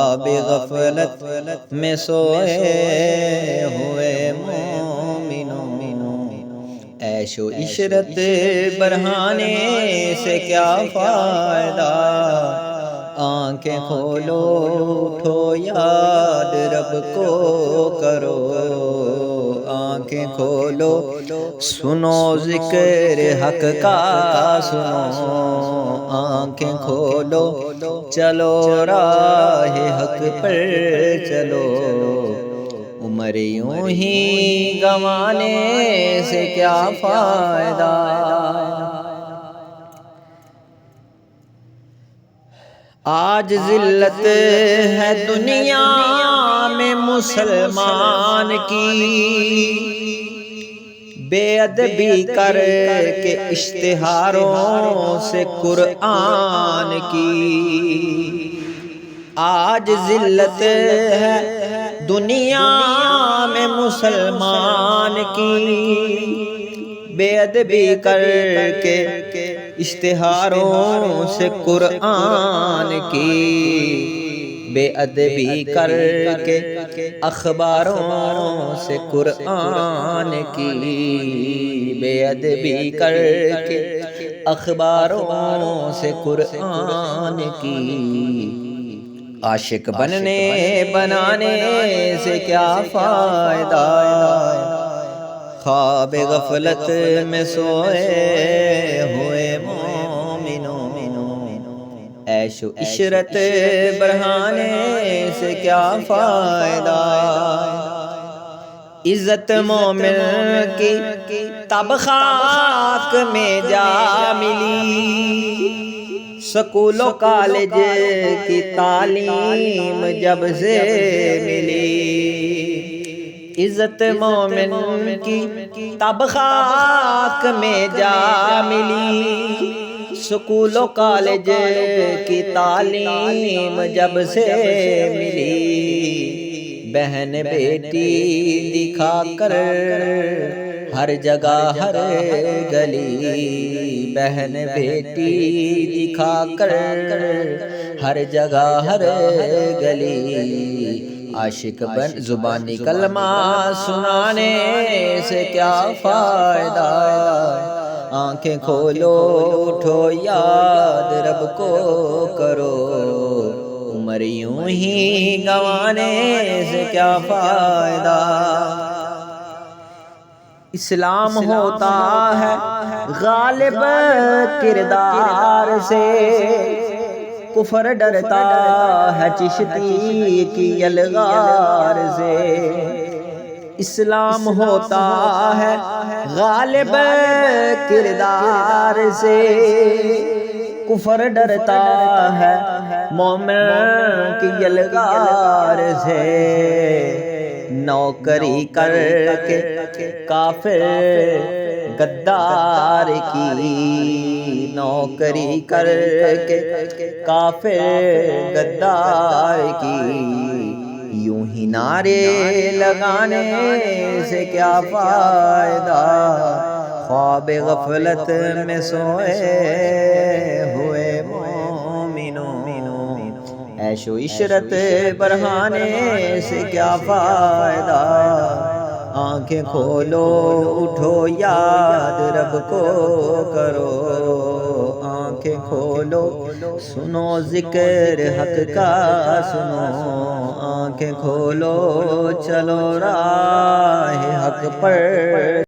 خواب غفلت میں سوئے ہوئے مومنوں، عیش و عشرت بڑھانے سے کیا فائدہ، آنکھیں کھولو اٹھو یاد رب کو کرو، آنکھیں کھولو سنو ذکر حق کا سنو، آنکھیں کھولو چلو راہ حق پر چلو، عمر یوں ہی گنوانے سے کیا فائدہ۔ آج ذلت ہے دنیا میں مسلمان کی، بے ادبی کر کے اشتہاروں سے قرآن کی، آج ذلت ہے دنیا میں مسلمان کی، بے ادبی کر کے اشتہاروں سے قرآن کی، بے ادبی کر کے اخباروں سے قرآن کی، بے ادبی کر کے اخباروں سے قرآن کی، عاشق بنانے سے کیا فائدہ، خواب غفلت میں سوئے ہوئے مومنوں، عیش و عشرت بڑھانے سے کیا فائدہ، عزت مومن کی تب خاک میں جا ملی، سکول و کالج کی تعلیم جب سے ملی، عزت مومن کی تب خاک میں جا ملی، سکول و کالج کی تعلیم جب سے ملی، بہن بیٹی دکھا کر ہر جگہ ہر گلی، بہن بیٹی دکھا کر ہر جگہ ہر گلی، عاشق بن زبانی کلمہ سنانے سے کیا فائدہ، آنکھیں کھولو اٹھو یاد رب کو کرو، عمر یوں ہی گنوانے سے کیا فائدہ۔ اسلام ہوتا ہے غالب کردار سے، کفر ڈرتا ہے چشتی کی یلغار سے، اسلام ہوتا ہے غالب کردار سے، کفر ڈرتا ہے مومن کی یلغار سے، نوکری کر کے کافر غدار کی، نوکری کر کے کافر غدار کی، یوں ہی نعرے لگانے سے کیا فائدہ، خواب غفلت میں سوئے ہوئے مومنوں، عیش و عشرت بڑھانے سے کیا فائدہ، آنکھیں کھولو اٹھو یاد رب کو کرو، آنکھیں کھولو سنو ذکر حق کا سنو، آنکھیں کھولو چلو راہ حق پر